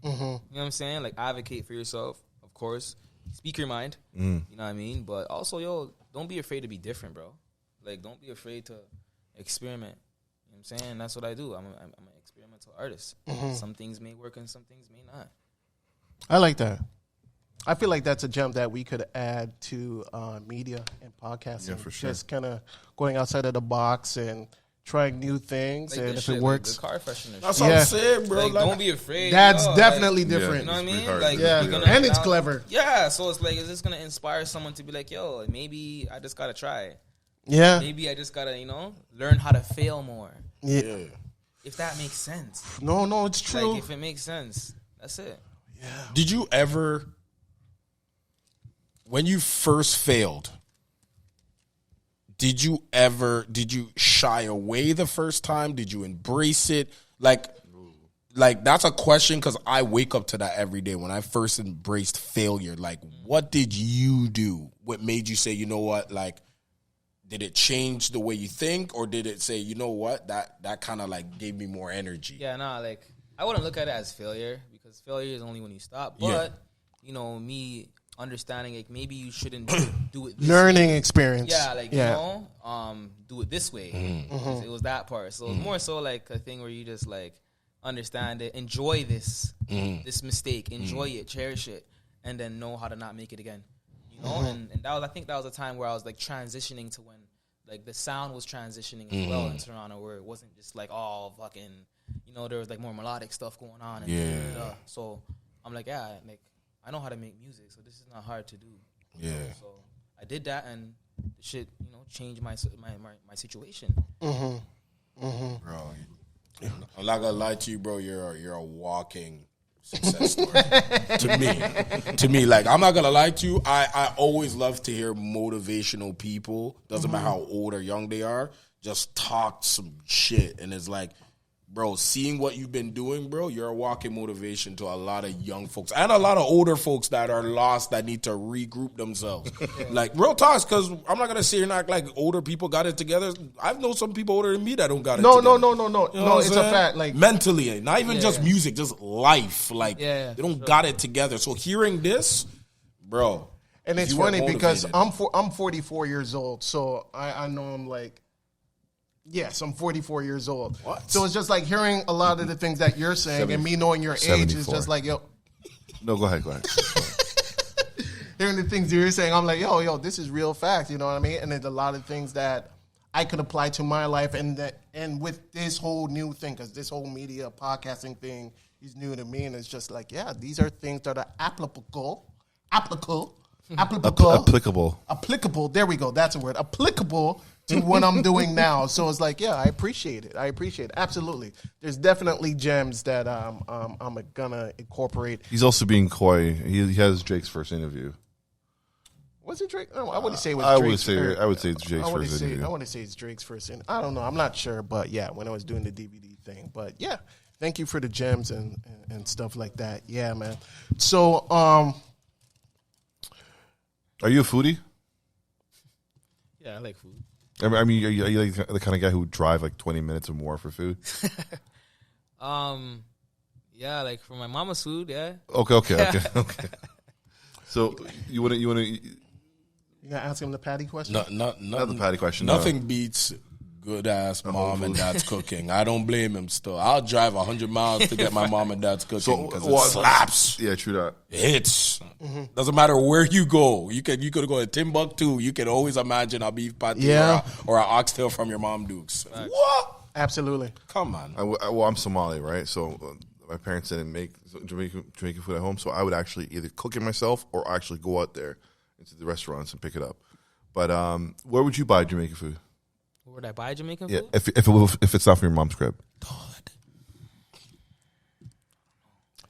You know what I'm saying? Like, advocate for yourself, of course. Speak your mind. You know what I mean? But also, don't be afraid to be different, bro. Like, don't be afraid to experiment. You know what I'm saying? That's what I do. I'm an experimental artist. Some things may work and some things may not. I like that. I feel like that's a gem that we could add to media and podcasting. Yeah, for sure. Just kind of going outside of the box and trying new things, Like and if shit, it works, like the car freshener. That's shit. what I'm saying, bro. Like, don't be afraid. that's yo. definitely Like, different. you know what I mean? hard. Like, Yeah, you're gonna and it's allow- clever. Yeah, so it's like, is this gonna inspire someone to be like, yo, maybe I just gotta try it. Yeah, Maybe I just gotta, you know, learn how to fail more. yeah. If that makes sense. No, it's true. Like, if it makes sense, that's it. Did you ever, when you first failed, did you shy away the first time? Did you embrace it? Like that's a question, because I wake up to that every day. When I first embraced failure, like, what did you do? What made you say, you know what, like, did it change the way you think, or did it say, you know what, that kind of like gave me more energy? Yeah, nah, like, I wouldn't look at it as failure, because failure is only when you stop. But, Yeah. you know, me understanding, like, maybe you shouldn't do it this Learning way. experience. Yeah, like, you know, do it this way. It was that part. So it's more so like a thing where you just, like, understand it, enjoy this mistake, enjoy it, cherish it, and then know how to not make it again. You know, and that was, I think that was a time where I was, like, transitioning to when, like, the sound was transitioning as well in Toronto, where it wasn't just like, oh, fucking, you know, there was like more melodic stuff going on. And so I'm like, yeah, like, I know how to make music, so this is not hard to do. Yeah. So I did that, and the shit, you know, changed my situation. Bro, I'm not gonna lie to you, bro. You're a walking success story to me. Like, I'm not gonna lie to you. I always love to hear motivational people. Doesn't matter how old or young they are. Just talk some shit, and it's like, bro, seeing what you've been doing, bro, you're a walking motivation to a lot of young folks and a lot of older folks that are lost, that need to regroup themselves. Like, real talks, because I'm not going to say you're not like older people got it together. I've known some people older than me that don't got it together. No. You know what I'm It's a saying? fact. Like, mentally, not even just music, just life. Like, they don't got it together. So hearing this, bro. And it's You weren't funny because motivated. I'm 44 years old, so I know I'm like, yes, I'm 44 years old. What? So it's just like hearing a lot of the things that you're saying and me knowing your age is 74. just like, yo, No, go ahead. hearing the things you're saying, I'm like, yo, this is real facts. You know what I mean? And there's a lot of things that I could apply to my life, and with this whole new thing, because this whole media podcasting thing is new to me, and it's just like, yeah, these are things that are applicable. There we go. That's a word. Applicable to what I'm doing now. So it's like, yeah, I appreciate it. Absolutely. There's definitely gems that I'm gonna incorporate. He's also being coy. He has Drake's first interview. Was it Drake? No, I wouldn't say it was I Drake's. would say it's Drake's first interview. I want to say it's Drake's first. I don't know. I'm not sure, but yeah, when I was doing the DVD thing. But yeah, thank you for the gems and stuff like that. Yeah, man. So, Are you a foodie? Yeah, I like food. I mean, are you like the kind of guy who would drive like 20 minutes or more for food? Yeah, like for my mama's food, yeah. Okay. So you want to you gonna ask him the patty question? not the patty question. Nothing beats good ass mom and dad's cooking. I don't blame him. Still, I'll drive 100 miles to get my mom and dad's cooking because it slaps. Yeah, true that. It hits. Doesn't matter where you go. You could go to Timbuktu. You can always imagine a beef patty or an oxtail from your mom Dukes. What? Absolutely. Come on. I'm Somali, right? So my parents didn't make Jamaican food at home, so I would actually either cook it myself or actually go out there into the restaurants and pick it up. But where would you buy Jamaican food? Where would I buy Jamaican Yeah, food? if it's not from your mom's crib.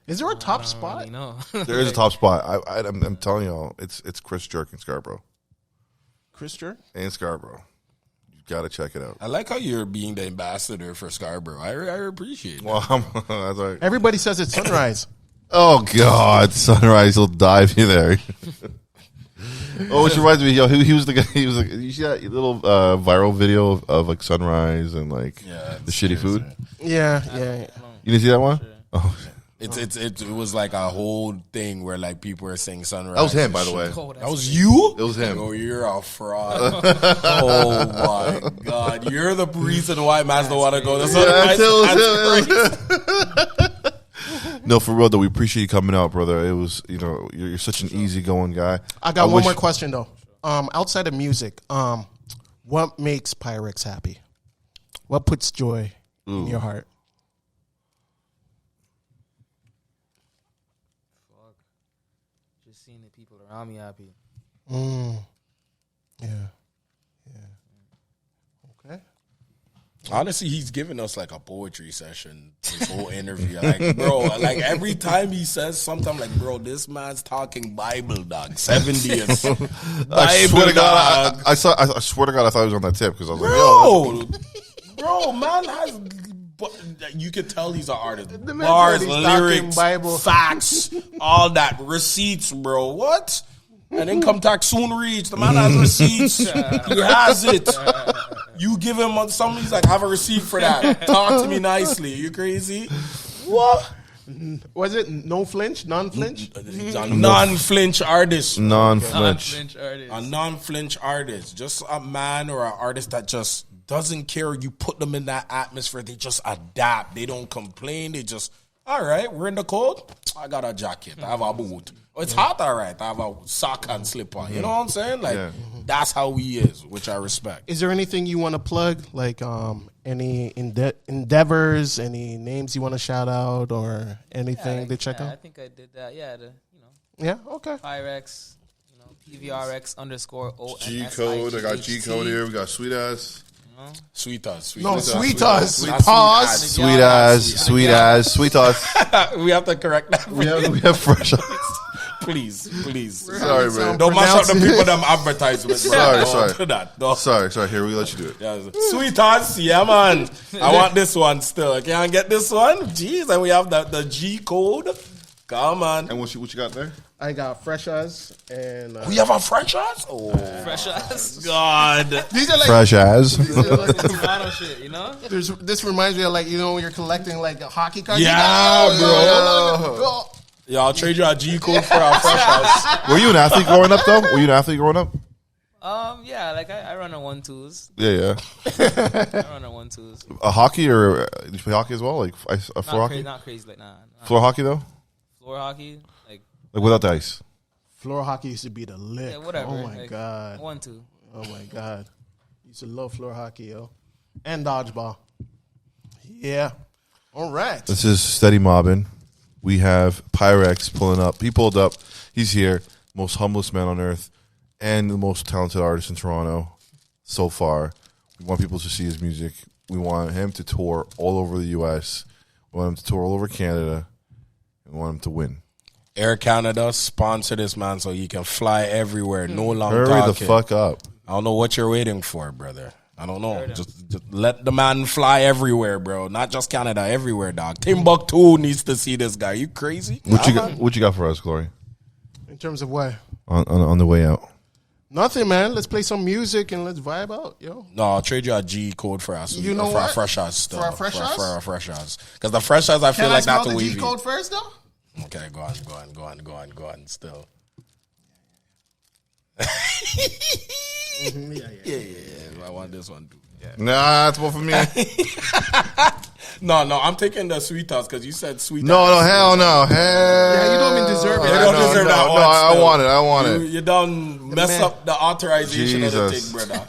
Is there a top spot? No. There is a top spot. I'm telling y'all, it's Chris Jerk in Scarborough. Chris Jerk? And Scarborough. You got to check it out. I like how you're being the ambassador for Scarborough. I appreciate it. Well, that's like, Everybody says it's Sunrise. oh, God. Sunrise will dive you there. Oh, which reminds me, yo, he was the guy. He was like, you see that little viral video of like Sunrise and like the shitty food? Yeah. You didn't see that one? Sure. Oh, It was like a whole thing where like people were saying Sunrise. that was him, and by the shit. way. Oh, That was you? It was him. Oh, you're a fraud. Oh my God. You're the reason why Maz don't want to go to Sunrise. No, for real though, we appreciate you coming out, brother. It was, you're such an easygoing guy. I got one more question though. Outside of music, what makes PVRX happy? What puts joy in your heart? Just seeing the people around me happy. Yeah. Okay. Honestly, he's giving us like a poetry session, this whole interview. Like, bro, like every time he says something, I'm like, bro, this man's talking Bible, dog. 70s. I swear to God, dog. I swear to God, I thought he was on that tip because I was like, Bro, man has. You could tell he's an artist. man Bars, said he's talking lyrics, Bible. facts, all that. Receipts, bro. What? And income tax soon reach. The man has receipts. He has it. You give him something, he's like, have a receipt for that. Talk to me nicely. You crazy? What? Was it no flinch, non-flinch? A non-flinch artist. non-flinch. A non-flinch artist. Just a man or an artist that just doesn't care. You put them in that atmosphere. They just adapt. They don't complain. They just, all right, we're in the cold. I got a jacket. I have a boot. Oh, it's hot, all right. I have a sock and slipper. You know what I'm saying? Like, that's how he is, which I respect. Is there anything you want to plug? Like any endeavors, any names you want to shout out or anything to check I out? think I did that. Yeah, Yeah, okay. PVRX, PVRX _ONSIGH. G code. I got G code here. We got sweet ass. Sweet us. No, sweet Not us. Pause. Sweet ass. Sweet us. We have to correct that. We have fresh. Please. Sorry, man. Don't mash up the people them advertisements. Sorry. Don't do that. No. Sorry. Here, we let you do it. Yeah, sweethearts, yeah, man. I want this one still. Can't get this one? Jeez, and we have the G code. Come on. And what you got there? I got fresh as and We have a fresh ass? Oh, Fresh ass. God. these are like Fresh as. Toronto shit, this reminds me of like when you're collecting like a hockey card. Yeah, bro. Go. Yeah, I'll trade you a G code for our fresh house. Were you an athlete growing up, though? Were you an athlete growing up? Yeah, like I run on 1-2s. Yeah. I run on 1-2s. A hockey or did you play hockey as well? Like floor hockey? Not crazy, like nah. Floor hockey though? Floor hockey, like without the ice. Floor hockey used to be the lick. yeah, whatever. Oh my like, god. 1-2. Oh my god. Used to love floor hockey, yo, and dodgeball. Yeah. All right. This is Steady Mobbin. We have PVRX pulling up. He pulled up. He's here. Most humblest man on earth and the most talented artist in Toronto so far. We want people to see his music. We want him to tour all over the U.S. We want him to tour all over Canada. And we want him to win. Air Canada sponsor this man so he can fly everywhere. No long Hurry talking. the fuck up. I don't know what you're waiting for, brother. I don't know. Just let the man fly everywhere, bro. Not just Canada, everywhere, dog. Timbuktu needs to see this guy. You crazy? What you got for us, Glory? In terms of what? On the way out. Nothing, man. Let's play some music and let's vibe out, yo. No, I'll trade you a G code for us. You know for what? our fresh house. For our fresh house? For our fresh house. Because the fresh house, I feel like not the G wavy. code first, though? Okay, go on. Still. Yeah. I want this one too. Yeah. Nah, that's one for me. No, I'm taking the sweet house because you said sweet. No, hell no. Yeah, you don't even deserve it. You don't deserve that one. I still. want it. You done mess up the authorization of the Jesus. thing, brother.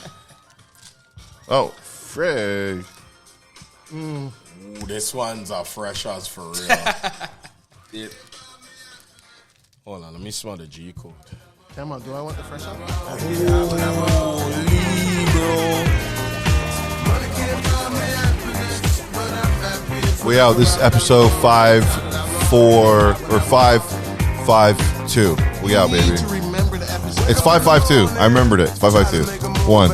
Oh, frig. Ooh, this one's a fresh house for real. Hold on, let me smell the G code. Come on, do I want the fresh one? We out. This is episode 552. We out, baby. To remember the episode. It's 552. I remembered it. It's 552. 1.